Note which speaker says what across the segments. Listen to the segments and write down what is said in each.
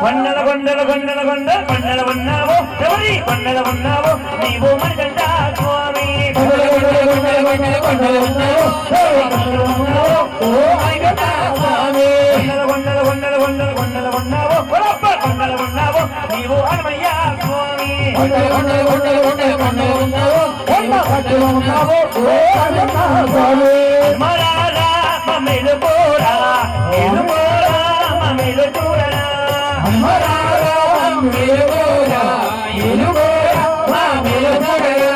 Speaker 1: కొండల కొండల కొండల కొండ కొండల ఉన్నావు ఎవరి కొండల ఉన్నావు నీవు మణికంఠ స్వామి కొండల కొండల కొండల కొండల కొండల ఉన్నావు కొండల ఉన్నావు ఓ మణికంఠ స్వామి కొండల కొండల కొండల కొండల ఉన్నావు కొండల ఉన్నావు నీవు హనుమయ్య స్వామి కొండల కొండల కొండల కొండల కొండల ఉన్నావు కొండల ఉన్నావు ఓ హనుమయ్య స్వామి మరారా మమ్మేలు పోరా ఏలు పోరా మమ్మేలు చూడరా మరారా మమ్మేలు పోరా ఏలు పోరా మమ్మేలు చూడరా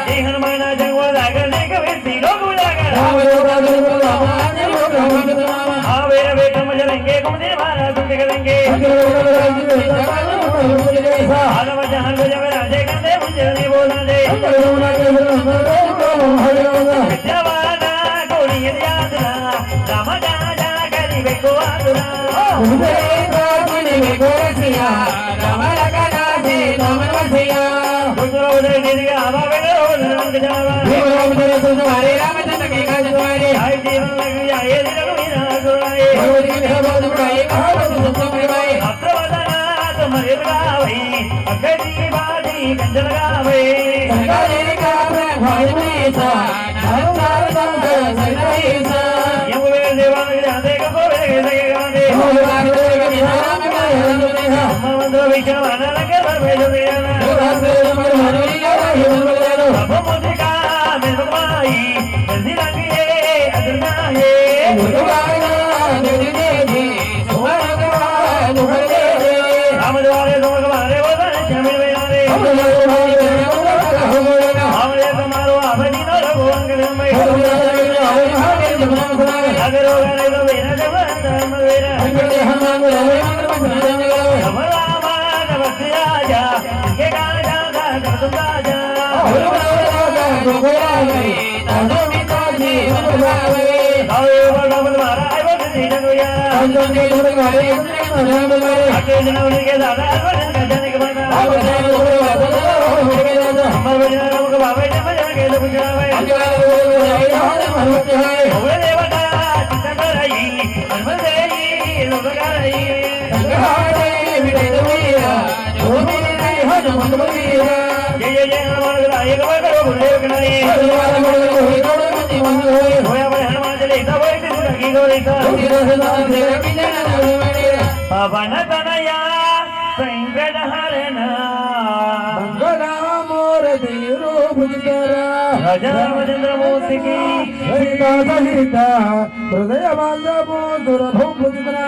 Speaker 1: ఏ హనుమాన జగవదాగ లేక వేసి లోకులాగ ఆ వేర వేట మజలంగే కుమదే మారా కుందిగలంగే ఆలవ జహల్ జవరాజే కందే ముంజని బోలనే జవానా కోడియది యాదరా రామజాజా కరి బెకోవాదురా ముందే కోడిని బెకోసియా రామలకనాసి రామవసియా గురువుదే దిరిగా ఆవావేల రోదరంగ జావా దేవరామచంద్ర సుమారే రామచంద్ర కే కాజవారే ఆయి జీవన లగ్యా ఏ దిరగు వినాగురాయే భగవతి నిహబోధ పడాయి మహాబోధ సుప్రభాయే అత్రవదనా తుమరిగావై అగది బాది కంజలగావై సగలేని కాబ్ర భాయమేసా నరసారదంగ సగలేసా యమువే దేవాని ఆదేగ కోవే సగగానే భగవానుదేగ విహారమగాయ హనుదేహ మమంద్ర విషవనలగ భవేజదేన రాసేన మరుహనునిగా హనుమలగాను అపముదిగా మెదమాయి దసిరంగే అదర్నాయే ముదుగాయన నిదిదేది సుమరగవా నుహరే రామద్వారే సుమగవారే వదన చమివేయారే ఆమరే తమారో అవనిన రఘువంగలమై నగరోగనైలో వేన జవనమవేర రమరామ నమస్యాజ కే గాజా గతురాజా గోగోరాగై తదమితాజి వదవావే ఆవే వదవలవార ఐవది జనుయా అంజనే గురుగారే గురుగారే అకే జనవలిగే దాదా వదన జనక బన ఆవే అమరవజన రమక బావే జనకే లబుజావే అంజనే గురుగారే హనుమతే ఓవే దేవతా చిత్తకరై హనుమదేయి లోగరై సంగహారే విడేదవీరా జోమినే హనుమతవీరా జయ జయ హనుమగరాయ గవగరో గులేకనై హనుమాన గురు హోయి తోడమతి మందు హోయి హోయా బయ హనుమాన జలే తవై తిరుగి గోరిక తిరహనా తిరగిన నవమణిరా పవన తనయా సంకటహరణ మంగళమూర్తి రూపుజితరా రాజరామచంద్రమూర్తికి సీతా సహిత హృదయ బాంధవో దురభూపుజితరా